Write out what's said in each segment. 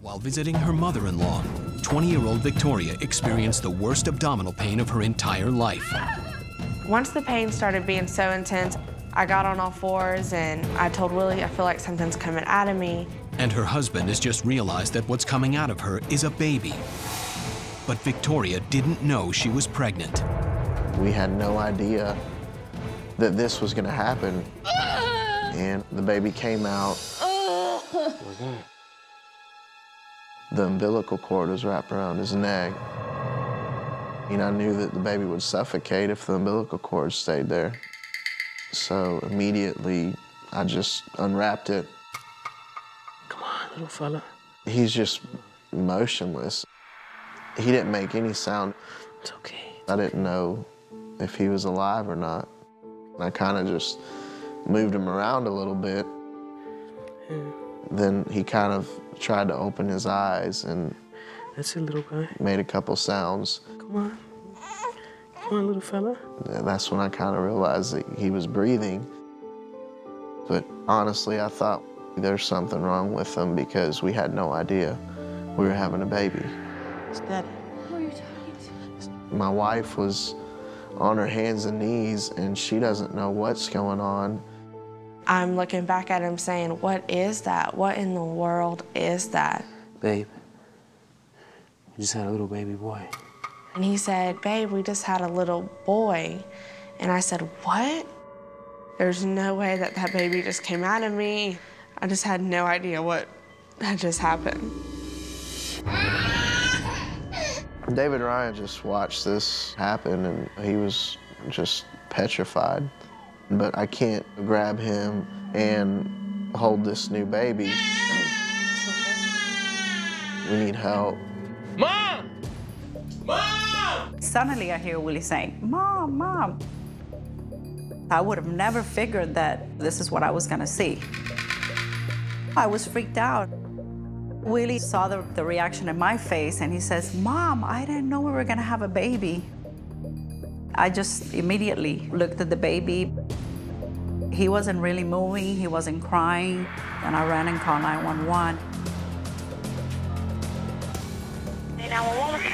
While visiting her mother-in-law, 20-year-old Victoria experienced the worst abdominal pain of her entire life. Once the pain started being so intense, I got on all fours and I told Willie, I feel like something's coming out of me. And her husband has just realized that what's coming out of her is a baby. But Victoria didn't know she was pregnant. We had no idea that this was gonna happen. And the baby came out. The umbilical cord was wrapped around his neck. And I knew that the baby would suffocate if the umbilical cord stayed there. So immediately, I just unwrapped it. Come on, little fella. He's just motionless. He didn't make any sound. It's okay. I didn't know if he was alive or not. I kind of just moved him around a little bit. Yeah. Then he kind of tried to open his eyes and that's it, little guy. Made a couple sounds. Come on. Come on, little fella. And that's when I kind of realized that he was breathing. But honestly, I thought there's something wrong with him because we had no idea we were having a baby. It's Daddy. Who are you talking to? My wife was on her hands and knees, and she doesn't know what's going on. I'm looking back at him saying, what is that? What in the world is that? Babe, you just had a little baby boy. And he said, babe, we just had a little boy. And I said, what? There's no way that that baby just came out of me. I just had no idea what had just happened. David Ryan just watched this happen, and he was just petrified. But I can't grab him and hold this new baby. We need help. Mom! Mom! Suddenly I hear Willie saying, Mom, Mom. I would have never figured that this is what I was gonna see. I was freaked out. Willie saw the reaction in my face and he says, Mom, I didn't know we were gonna have a baby. I just immediately looked at the baby. He wasn't really moving, he wasn't crying, and I ran and called 911.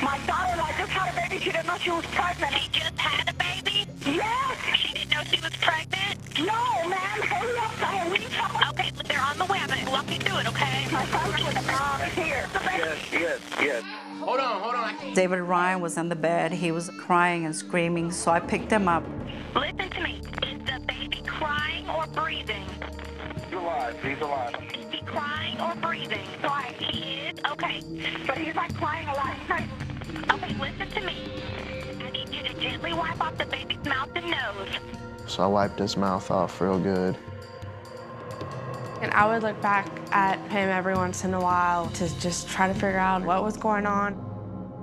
My daughter just had a baby. She didn't know she was pregnant. She just had a baby? Yes. She didn't know she was pregnant? No, ma'am. Hurry up. Okay, but they're on the way. I'm going to walk you through it, okay? My son's with the mom here. Yes. Hold on. David Ryan was in the bed. He was crying and screaming, so I picked him up. Listen to me. Is the baby crying or breathing? He's alive. He's alive. Is he crying or breathing? He is? Okay. But he's like crying a lot. Okay, listen to me. I need you to gently wipe off the baby's mouth and nose. So I wiped his mouth off real good. And I would look back at him every once in a while to just try to figure out what was going on.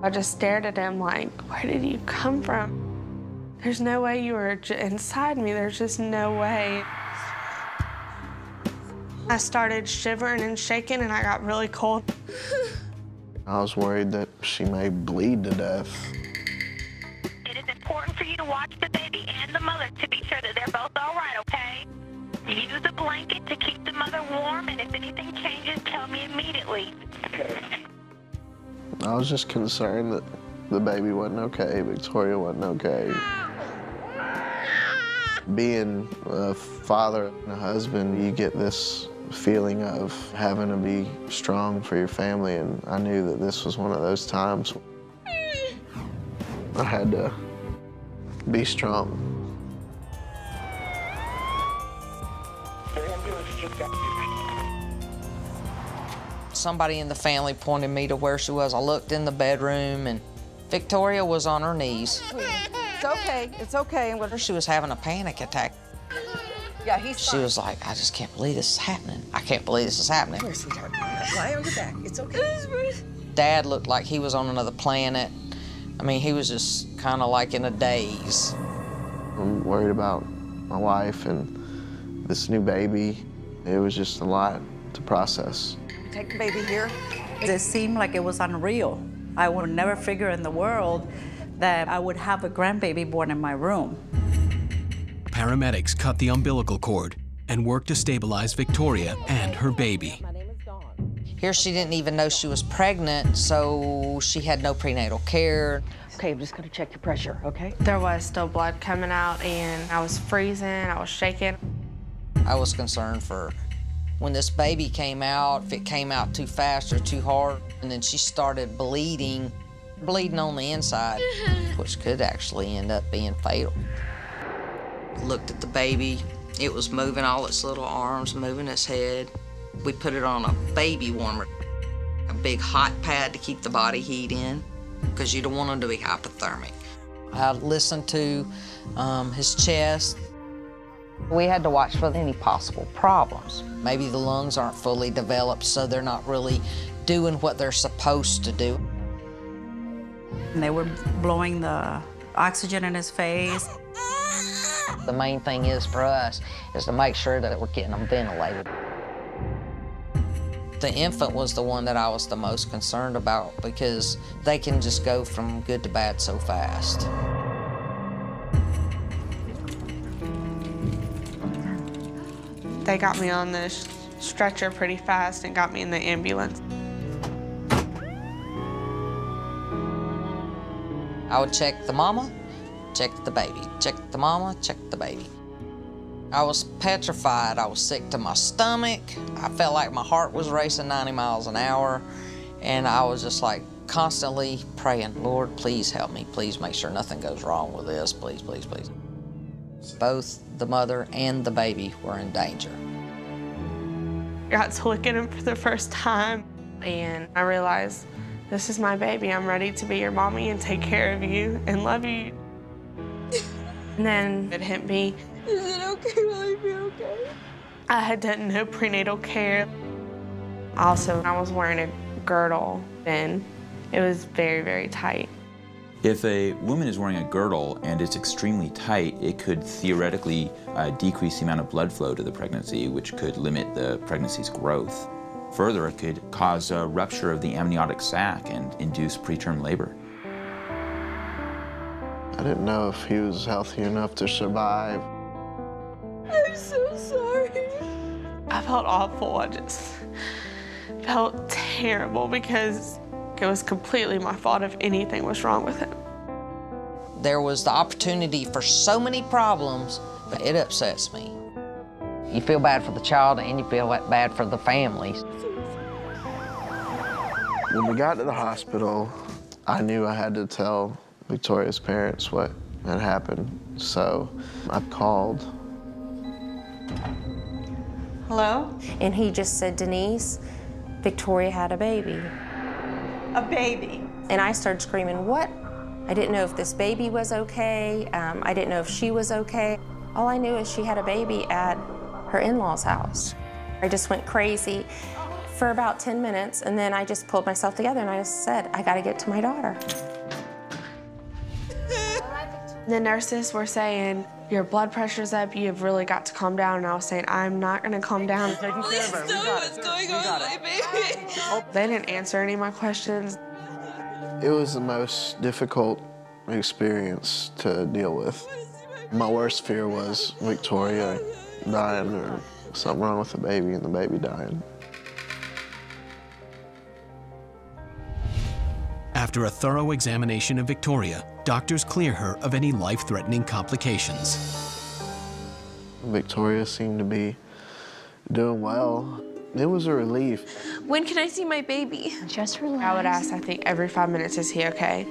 I just stared at him like, where did you come from? There's no way you were inside me. There's just no way. I started shivering and shaking, and I got really cold. I was worried that she may bleed to death. It is important for you to watch the baby and the mother to be sure that they're both all right, okay? Use a blanket to keep the mother warm, and if anything changes, tell me immediately. I was just concerned that the baby wasn't okay, Victoria wasn't okay. Being a father and a husband, you get this feeling of having to be strong for your family, and I knew that this was one of those times I had to be strong. Somebody in the family pointed me to where she was. I looked in the bedroom, and Victoria was on her knees. It's okay. She was having a panic attack. Yeah, he's She was like, I just can't believe this is happening. I can't believe this is happening. Come here, sweetheart. Lie on your back. It's okay. Dad looked like he was on another planet. I mean, he was just kind of like in a daze. I'm worried about my wife and this new baby. It was just a lot to process. Take the baby here. It seemed like it was unreal. I would never figure in the world that I would have a grandbaby born in my room. Paramedics cut the umbilical cord and worked to stabilize Victoria and her baby. Here she didn't even know she was pregnant, so she had no prenatal care. Okay, I'm just gonna check your pressure, okay? There was still blood coming out, and I was freezing, I was shaking. I was concerned for when this baby came out, if it came out too fast or too hard, and then she started bleeding on the inside, which could actually end up being fatal. Looked at the baby. It was moving all its little arms, moving its head. We put it on a baby warmer, a big hot pad to keep the body heat in, because you don't want him to be hypothermic. I listened to his chest. We had to watch for any possible problems. Maybe the lungs aren't fully developed, so they're not really doing what they're supposed to do. And they were blowing the oxygen in his face. The main thing is for us is to make sure that we're getting them ventilated. The infant was the one that I was the most concerned about because they can just go from good to bad so fast. They got me on the stretcher pretty fast and got me in the ambulance. I would check the mama, check the baby, check the mama, check the baby. I was petrified. I was sick to my stomach. I felt like my heart was racing 90 miles an hour. And I was just like constantly praying, Lord, please help me. Please make sure nothing goes wrong with this. Please, please, please. Both the mother and the baby were in danger. I got to look at him for the first time, and I realized, this is my baby. I'm ready to be your mommy and take care of you and love you. And then it hit me. Is it okay? Will I be okay? I had done no prenatal care. Also, I was wearing a girdle, and it was very, very tight. If a woman is wearing a girdle and it's extremely tight, it could theoretically decrease the amount of blood flow to the pregnancy, which could limit the pregnancy's growth. Further, it could cause a rupture of the amniotic sac and induce preterm labor. I didn't know if he was healthy enough to survive. I'm so sorry. I felt awful. I just felt terrible because it was completely my fault if anything was wrong with him. There was the opportunity for so many problems, but it upsets me. You feel bad for the child and you feel bad for the families. When we got to the hospital, I knew I had to tell Victoria's parents what had happened, so I called. Hello? And he just said, Denise, Victoria had a baby. A baby? And I started screaming, what? I didn't know if this baby was okay. I didn't know if she was okay. All I knew is she had a baby at her in-laws' house. I just went crazy for about 10 minutes, and then I just pulled myself together and I just said, I gotta get to my daughter. The nurses were saying, your blood pressure's up, you've really got to calm down. And I was saying, I'm not gonna calm down. Please tell me what's going on with my baby. They didn't answer any of my questions. It was the most difficult experience to deal with. My worst fear was Victoria dying or something wrong with the baby and the baby dying. After a thorough examination of Victoria, doctors clear her of any life-threatening complications. Victoria seemed to be doing well. It was a relief. When can I see my baby? Just relax. I would ask, I think, every 5 minutes, is he okay?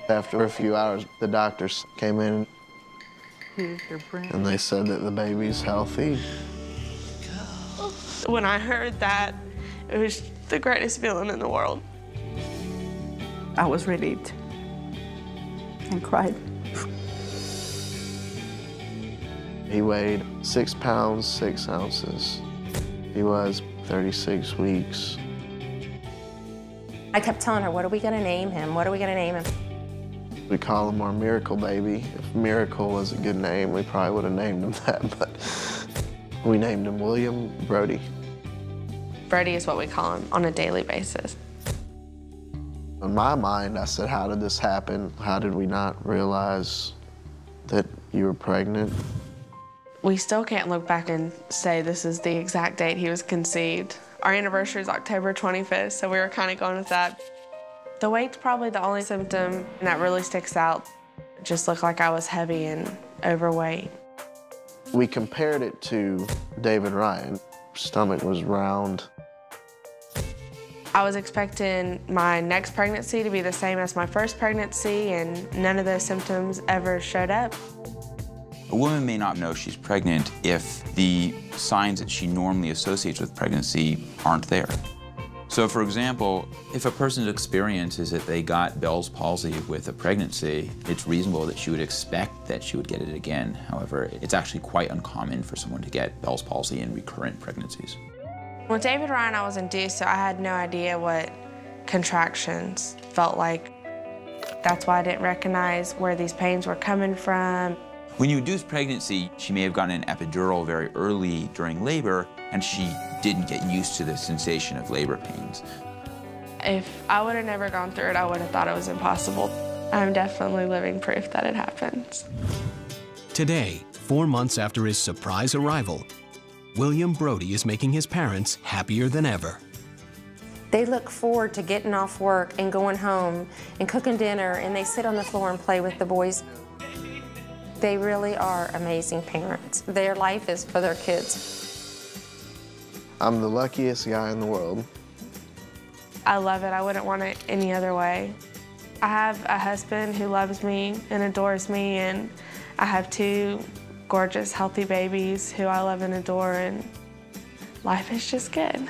After a few hours, the doctors came in and they said that the baby's healthy. When I heard that, it was the greatest feeling in the world. I was relieved and cried. He weighed 6 pounds, 6 ounces. He was 36 weeks. I kept telling her, what are we gonna name him? What are we gonna name him? We call him our miracle baby. If Miracle was a good name, we probably would have named him that, but we named him William Brody. Brody is what we call him on a daily basis. In my mind, I said, how did this happen? How did we not realize that you were pregnant? We still can't look back and say this is the exact date he was conceived. Our anniversary is October 25th, so we were kind of going with that. The weight's probably the only symptom that really sticks out. It just looked like I was heavy and overweight. We compared it to David Ryan. Stomach was round. I was expecting my next pregnancy to be the same as my first pregnancy, and none of those symptoms ever showed up. A woman may not know she's pregnant if the signs that she normally associates with pregnancy aren't there. So for example, if a person's experience is that they got Bell's palsy with a pregnancy, it's reasonable that she would expect that she would get it again. However, it's actually quite uncommon for someone to get Bell's palsy in recurrent pregnancies. With David Ryan, I was induced, so I had no idea what contractions felt like. That's why I didn't recognize where these pains were coming from. When you induce pregnancy, she may have gotten an epidural very early during labor, and she didn't get used to the sensation of labor pains. If I would have never gone through it, I would have thought it was impossible. I'm definitely living proof that it happens. Today, 4 months after his surprise arrival, William Brody is making his parents happier than ever. They look forward to getting off work and going home and cooking dinner, and they sit on the floor and play with the boys. They really are amazing parents. Their life is for their kids. I'm the luckiest guy in the world. I love it. I wouldn't want it any other way. I have a husband who loves me and adores me, and I have 2 gorgeous, healthy babies who I love and adore, and life is just good.